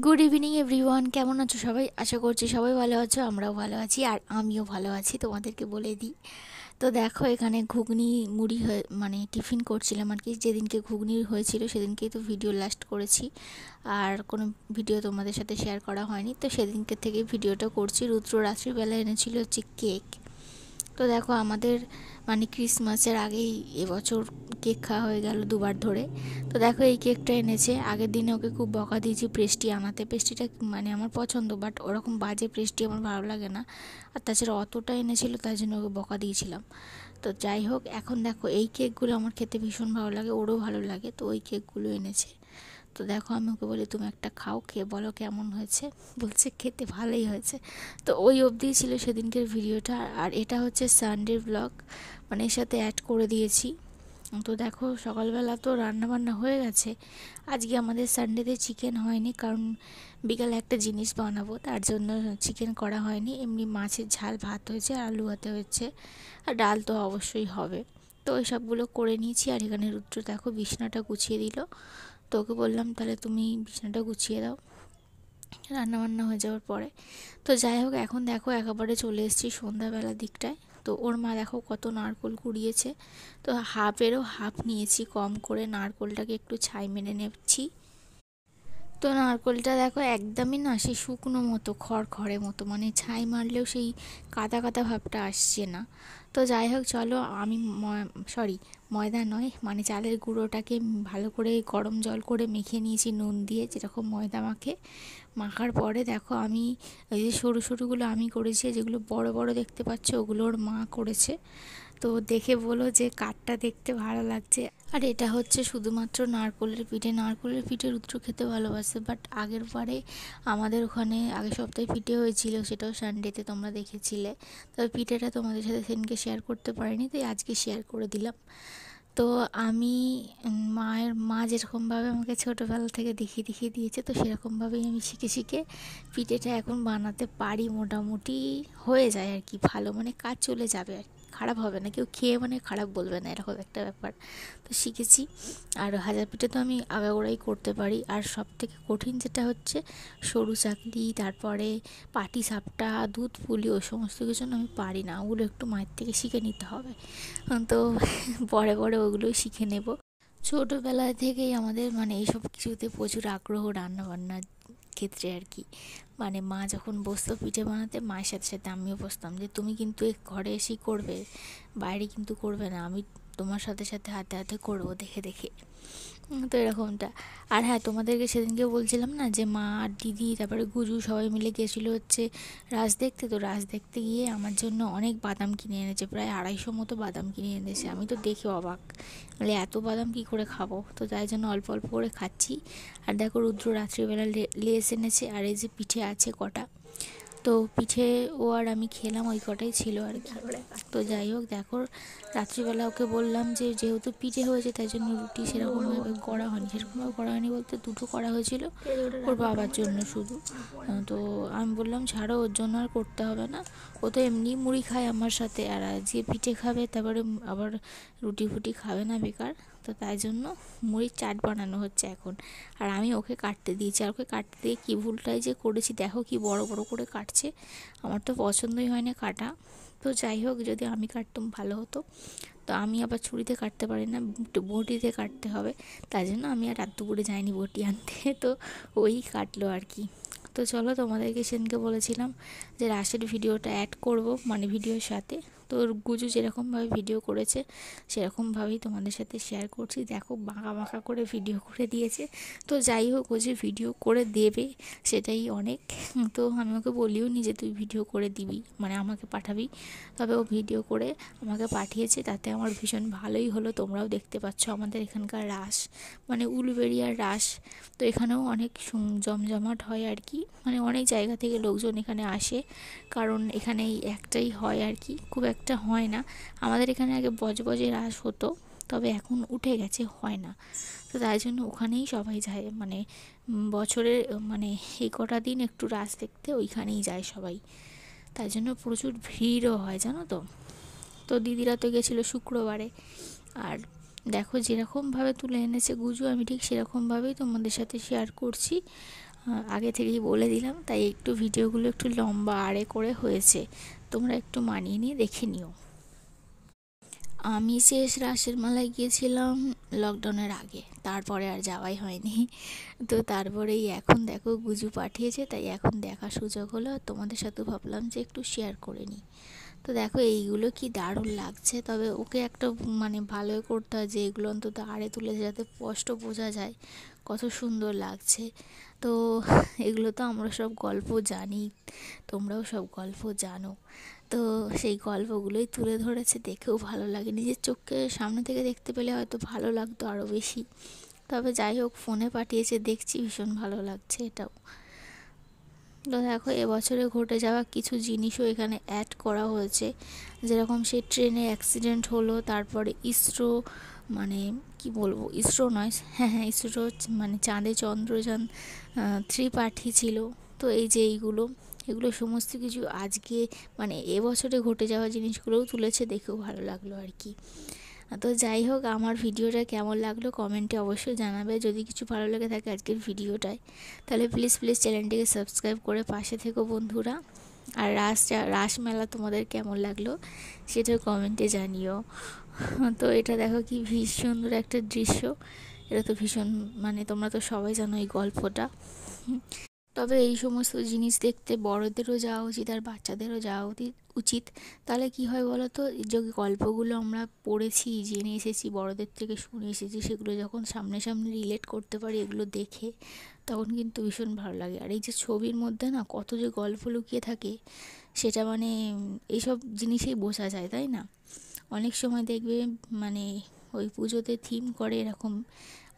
Good evening everyone, কেমন আছো সবাই? আশা করছি সবাই ভালো আছো, আমরাও ভালো আছি আর আমিও ভালো আছি। তোমাদেরকে বলে দিই, তো দেখো এখানে ঘুগনি মুড়ি মানে টিফিন করছিলাম আর কি। যেদিনকে ঘুগনি হয়েছিল সেদিনকেই তো ভিডিও লাস্ট করেছি, আর কোনো ভিডিও তোমাদের সাথে শেয়ার করা হয়নি। তো সেদিনকে থেকে ভিডিওটা করছি। রুদ্র রাত্রিবেলা এনেছিল হচ্ছে কেক। তো দেখো আমাদের মানে ক্রিসমাসের আগেই এবছর কেক খাওয়া হয়ে গেল দুবার ধরে। তো দেখো এই কেকটা এনেছে। আগের দিনে ওকে খুব বকা দিয়েছি পেস্ট্রি আনাতে। পেস্ট্রিটা মানে আমার পছন্দ, বাট ওরকম বাজে পেস্ট্রি আমার ভালো লাগে না। আর তাছাড়া অতটা এনেছিল, তাই জন্য ওকে বকা দিয়েছিলাম। তো যাই হোক, এখন দেখো এই কেকগুলো আমার খেতে ভীষণ ভালো লাগে, ওরও ভালো লাগে। তো ওই কেকগুলো এনেছে। তো দেখো আমি ওকে বলি তুমি একটা খাও, খেয়ে বলো কেমন হয়েছে। বলছে খেতে ভালোই হয়েছে। তো ওই অবধি ছিল সেদিনকের ভিডিওটা। আর এটা হচ্ছে সানডে ব্লগ, মানে এর সাথে অ্যাড করে দিয়েছি। তো দেখো সকালবেলা তো রান্না বান্না হয়ে গেছে। আজকে আমাদের সানডেতে চিকেন হয়নি, কারণ বিকালে একটা জিনিস বানাবো, তার জন্য চিকেন করা হয়নি। এমনি মাছের ঝাল ভাত হয়েছে, আলু ভাতে হয়েছে, আর ডাল তো অবশ্যই হবে। তো ওই সবগুলো করে নিয়েছি। আর এখানে রুদ্র দেখো বিছানাটা গুছিয়ে দিল। তো ওকে বললাম তাহলে তুমি বিছানাটা গুছিয়ে দাও রান্নাবান্না হয়ে যাওয়ার পরে। তো যাই হোক, এখন দেখো একেবারে চলে এসেছি সন্ধ্যাবেলার দিকটায়। তো ওর মা দেখো কত নারকোল কুড়িয়েছে। তো হাফেরও হাফ নিয়েছি, কম করে নারকোলটাকে একটু ছাই মেরে নিচ্ছি। তো নারকোলটা দেখো একদমই না সেই শুকনো মতো খড়খড়ে মতো, মানে ছাই মারলেও সেই কাদা কাদা ভাবটা আসছে না। তো যাই হোক চলো, আমি ময়দা নয় মানে চালের গুঁড়োটাকে ভালো করে গরম জল করে মেখে নিয়েছি নুন দিয়ে, যেরকম ময়দা মাখার পরে দেখো আমি এই যে সরু সরুগুলো আমি করেছি, যেগুলো বড় বড় দেখতে পাচ্ছ ওগুলো ওর মা করেছে। তো দেখে বলো যে কাঠটা দেখতে ভালো লাগছে। আর এটা হচ্ছে শুধুমাত্র নারকোলের পিঠে রুদ্র খেতে ভালোবাসে। বাট আগের বারে আমাদের ওখানে আগের সপ্তাহে পিঠে হয়েছিল, সেটাও সানডেতে তোমরা দেখেছিলে। তবে পিঠেটা তোমাদের সাথে সেদিনকে শেয়ার করতে পারিনি, তাই আজকে শেয়ার করে দিলাম। তো আমি মা যেরকমভাবে আমাকে ছোটোবেলা থেকে দেখিয়ে দেখিয়ে দিয়েছে, তো সেরকমভাবেই আমি শিখে শিখে পিঠেটা এখন বানাতে পারি। মোটামুটি হয়ে যায় আর কি, ভালো মানে কাজ চলে যাবে আর কি, খারাপ হবে না, কেউ খেয়ে মানে খারাপ বলবে না, এরকম একটা ব্যাপার। তো শিখেছি। আর ভাজা পিঠে তো আমি আগাগোড়াই করতে পারি। আর সব থেকে কঠিন যেটা হচ্ছে সরু চাকলি, তারপরে পাটি সাপটা, দুধ পুলি, ওই সমস্ত কিছু না আমি পারি না। ওগুলো একটু মায়ের থেকে শিখে নিতে হবে। তো পরে পরে ওগুলোই শিখে নেব। ছোটোবেলা থেকেই আমাদের মানে এইসব কিছুতে প্রচুর আগ্রহ, রান্নাবান্নার ক্ষেত্রে আর কি। মানে মা যখন বসতো পিঠে বানাতে, মায়ের সাথে সাথে আমিও বসতাম, যে তুমি কিন্তু ঘরে এসেই করবে, বাইরে কিন্তু করবে না, আমি তোমার সাথে সাথে হাতে হাতে করবো দেখে দেখে। তো এরকমটা। আর হ্যাঁ, তোমাদেরকে সেদিনকে বলছিলাম না যে মা আর দিদি তারপরে গুজু সবাই মিলে গেছিলো হচ্ছে রাস দেখতে। তো রাস দেখতে গিয়ে আমার জন্য অনেক বাদাম কিনে এনেছে, প্রায় 250 মতো বাদাম কিনে এনেছে। আমি তো দেখে অবাক, বলে এত বাদাম কী করে খাবো। তো তাই জন্য অল্প অল্প করে খাচ্ছি। আর দেখো রুদ্র রাত্রিবেলা লেস এনেছে, আর এই যে পিঠে আছে কটা। তো পিঠে ও আর আমি খেলাম, ওই কটাই ছিল আর কি। তো যাই হোক দেখো, রাত্রিবেলা ওকে বললাম যে যেহেতু পিঠে হয়েছে তাই জন্য রুটি সেরকমভাবে করা হয়নি। সেরকমভাবে করা হয়নি বলতে দুটো করা হয়েছিল ওর বাবার জন্য শুধু। তো আমি বললাম ছাড়ো, ওর জন্য আর করতে হবে না, ও তো এমনি মুড়ি খায় আমার সাথে, আর যে পিঠে খাবে তারপরে আবার রুটি ফুটি খাবে না বেকার। তো তাই জন্য মুড়ির চাট বানানো হচ্ছে এখন। আর আমি ওকে কাটতে দিয়েছি। আর ওকে কাটতে দিয়ে কী ভুলটাই যে করেছি, দেখো কি বড় বড় করে কাটছে। আমার তো পছন্দই হয় না কাটা। তো যাই হোক, যদি আমি কাটতাম ভালো হতো। তো আমি আবার ছুরিতে কাটতে পারি না, বটিতে কাটতে হবে। তাই জন্য আমি আর রাত দুপুরে যাইনি বটি আনতে। তো ওই কাটলো আর কি। তো চলো, তোমাদেরকে সেদিনকে বলেছিলাম যে রাশের ভিডিওটা অ্যাড করব, মানে ভিডিওর সাথে। তো গুজু যেরকমভাবে ভিডিও করেছে সেরকমভাবেই তোমাদের সাথে শেয়ার করছি। দেখো বাঁকা বাঁকা করে ভিডিও করে দিয়েছে। তো যাই হোক, ও যে ভিডিও করে দেবে সেটাই অনেক। তো আমি ওকে বলিও নি যে তুই ভিডিও করে দিবি, মানে আমাকে পাঠাবি। তবে ও ভিডিও করে আমাকে পাঠিয়েছে, তাতে আমার ভীষণ ভালোই হলো। তোমরাও দেখতে পাচ্ছ আমাদের এখানকার রাস, মানে উলুবেড়িয়ার রাস। তো এখানেও অনেক জমজমাট হয় আর কি, মানে অনেক জায়গা থেকে লোকজন এখানে আসে, কারণ এখানে এই একটাই হয় আর কি, খুব একটা হয় না। আমাদের এখানে আগে বজবজে রাস হতো, তবে এখন উঠে গেছে, হয় না। তো তাই জন্য ওখানেই সবাই যায়, মানে বছরের মানে এই কটা দিন একটু রাস দেখতে ওইখানেই যায় সবাই। তাই জন্য প্রচুর ভিড়ও হয় জানো তো। তো দিদিরা তো গেছিলো শুক্রবারে। আর দেখো যেরকমভাবে তুলে এনেছে গুজু, আমি ঠিক সেরকমভাবেই তোমাদের সাথে শেয়ার করছি। আগে থেকেই বলে দিলাম, তাই একটু ভিডিওগুলো একটু লম্বা আড়ে করে হয়েছে, তোমরা একটু মানিয়ে নিয়ে দেখে নিও। আমি শেষ রাসের মেলায় গিয়েছিলাম লকডাউনের আগে, তারপরে আর যাওয়াই হয়নি। তো তারপরেই এখন দেখো গুজু পাঠিয়েছে, তাই এখন দেখার সুযোগ হলো, তোমাদের সাথে ভাবলাম যে একটু শেয়ার করে নিই। তো দেখো এইগুলো কি দারুণ লাগছে, তবে ওকে একটা মানে ভালোই করতে হয় যে এগুলো অন্তত আড়ে তুলে যাতে স্পষ্ট বোঝা যায় কত সুন্দর লাগছে। তো এগুলো তো আমরা সব গল্প জানি, তোমরাও সব গল্প জানো, তো সেই গল্পগুলোই তুলে ধরেছে, দেখেও ভালো লাগে। নিজের চোখকে সামনে থেকে দেখতে পেলে হয়তো ভালো লাগতো আরও বেশি, তবে যাই হোক ফোনে পাঠিয়েছে দেখছি, ভীষণ ভালো লাগছে এটাও। তো দেখো এবছরে ঘটে যাওয়া কিছু জিনিসও এখানে অ্যাড করা হয়েছে, যেরকম সেই ট্রেনে অ্যাক্সিডেন্ট হলো, তারপরে ইসরো মানে কি বলবো, ইসরো নয়, হ্যাঁ ইসরো মানে চাঁদে চন্দ্রযান 3 পাঠিয়েছিল। তো এই যে এগুলো সমস্ত কিছু আজকে মানে এবছরে ঘটে যাওয়া জিনিসগুলোও তুলেছে, দেখেও ভালো লাগলো আর কি। তো যাই হোক, আমার ভিডিওটা কেমন লাগলো কমেন্টে অবশ্যই জানাবে। যদি কিছু ভালো লেগে থাকে আজকের ভিডিওটায়, তাহলে প্লিজ চ্যানেলটিকে সাবস্ক্রাইব করে পাশে থেকো বন্ধুরা। আর রাস মেলা তোমাদের কেমন লাগলো সেটা কমেন্টে জানিও। তো এটা দেখো কি ভীষণ সুন্দর একটা দৃশ্য, এটা তো ভীষণ মানে তোমরা তো সবাই জানো এই গল্পটা। তবে এই সমস্ত জিনিস দেখতে বড়দেরও যাওয়া উচিত আর বাচ্চাদেরও যাওয়া উচিত। তাহলে কি হয় বলো তো, যে গল্পগুলো আমরা পড়েছি, জেনে এসেছি, বড়দের থেকে শুনে এসেছি, সেগুলো যখন সামনে রিলেট করতে পারি এগুলো দেখে, তখন কিন্তু ভীষণ ভালো লাগে। আর এই যে ছবির মধ্যে না কত যে গল্প লুকিয়ে থাকে, সেটা মানে এইসব জিনিসেই বোঝা যায়, তাই না? অনেক সময় দেখবে মানে ওই পুজোতে থিম করে এরকম,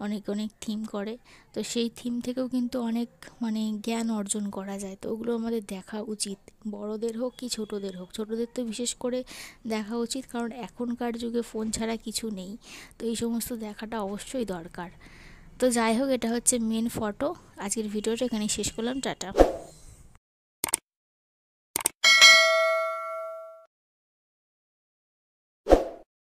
অনেক থিম করে, তো সেই থিম থেকেও কিন্তু অনেক মানে জ্ঞান অর্জন করা যায়। তো ওগুলো আমাদের দেখা উচিত, বড়দের হোক কি ছোটদের হোক। ছোটদের তো বিশেষ করে দেখা উচিত, কারণ এখনকার যুগে ফোন ছাড়া কিছু নেই, তো এই সমস্ত দেখাটা অবশ্যই দরকার। তো যাই হোক, এটা হচ্ছে মেন ফটো। আজকের ভিডিওটা এখানেই শেষ করলাম, টাটা।